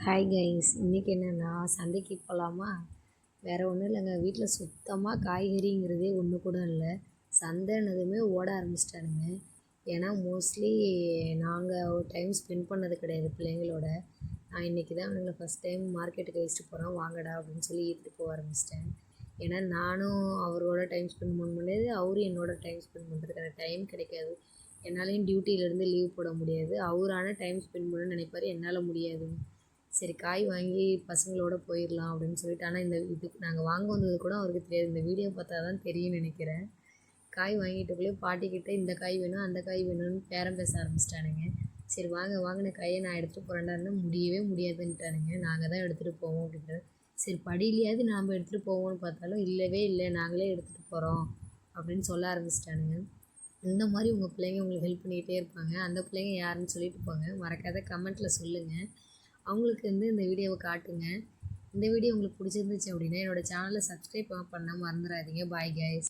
Hi guys, இன்றைக்கி என்னென்னா சந்தைக்கு போகலாமா? வேறு ஒன்றும் இல்லைங்க. வீட்டில் சுத்தமாக காய்கறிங்கிறதே ஒன்று கூட இல்லை. சந்தைன்னதுமே ஓட ஆரம்பிச்சிட்டானுங்க. ஏன்னா மோஸ்ட்லி நாங்கள் ஒரு டைம் ஸ்பெண்ட் பண்ணது கிடையாது பிள்ளைங்களோட. நான் இன்றைக்கி தான் அவனுங்களை ஃபஸ்ட் டைம் மார்க்கெட்டுக்கு வச்சுட்டு போகிறோம், வாங்கடா அப்படின்னு சொல்லி ஈர்த்துட்டு போக ஆரம்பிச்சிட்டேன். ஏன்னா நானும் அவரோட டைம் ஸ்பெண்ட் பண்ண முடியாது, அவரும் என்னோட டைம் ஸ்பெண்ட் பண்ணுறதுக்கான டைம் கிடைக்காது. என்னாலையும் டியூட்டியிலேருந்து லீவ் போட முடியாது. அவரான டைம் ஸ்பெண்ட் பண்ணணும்னு நினைப்பாரு, என்னால் முடியாது. சரி காய் வாங்கி பசங்களோட போயிடலாம் அப்படின்னு சொல்லிட்டு, ஆனால் இது நாங்கள் வாங்க வந்தது கூட அவருக்கு தெரியாது. இந்த வீடியோ பார்த்தா தான் தெரியும்னு நினைக்கிறேன். காய் வாங்கிட்டுக்குள்ளே பாட்டிக்கிட்ட இந்த காய் வேணும் அந்த காய் வேணும்னு பேரம் பேச ஆரம்பிச்சிட்டானுங்க. சரி வாங்க வாங்கின காயை நான் எடுத்துகிட்டு போகிறேன்டான்னு முடியவே முடியாதுன்ட்டானுங்க. நாங்கள் தான் எடுத்துகிட்டு போவோம் அப்படின்றது. சரி படியிலையாவது நாம் எடுத்துகிட்டு போவோம்னு பார்த்தாலும் இல்லவே இல்லை, நாங்களே எடுத்துகிட்டு போகிறோம் அப்படின்னு சொல்ல ஆரம்பிச்சிட்டானுங்க. இந்த மாதிரி உங்கள் பிள்ளைங்க உங்களுக்கு ஹெல்ப் பண்ணிக்கிட்டே இருப்பாங்க. அந்த பிள்ளைங்க யாருன்னு சொல்லிட்டு போங்க. மறக்காத கமெண்ட்டில் சொல்லுங்கள். அவங்களுக்கு இந்த வீடியோவை காட்டுங்க. இந்த வீடியோ உங்களுக்கு பிடிச்சிருந்துச்சு அப்படின்னா என்னோடய சேனலை சப்ஸ்கிரைப் பண்ண மறந்துடாதீங்க. Bye guys.